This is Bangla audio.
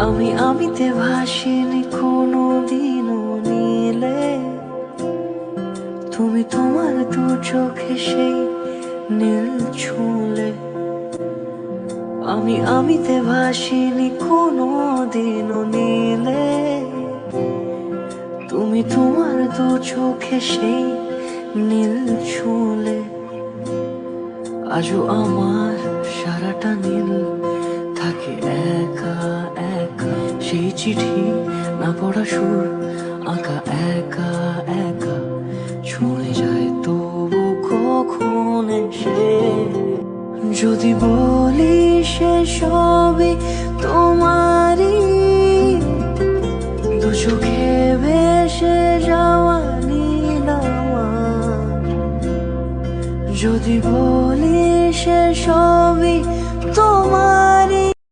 আমি আমিতে ভাসিনি কোনো দিনও নীলে, তুমি তোমার দু চোখে সেই নীল ছুঁলে। আমি আমিতে ভাসিনি কোনো দিনও নীলে, তুমি তোমার দু চোখে সেই নীল ছুঁলে। আজও আমার সারাটা নীল থাকে একা একা, সেই চিঠি না পড়া সুর আঁকা একা একা, ছুঁয়ে যায় তবু কখন এসে। যদি বলি সে সবই তোমারই, দু চোখে ভেসে যাওয়া নীল আমার। যদি বলি সে সব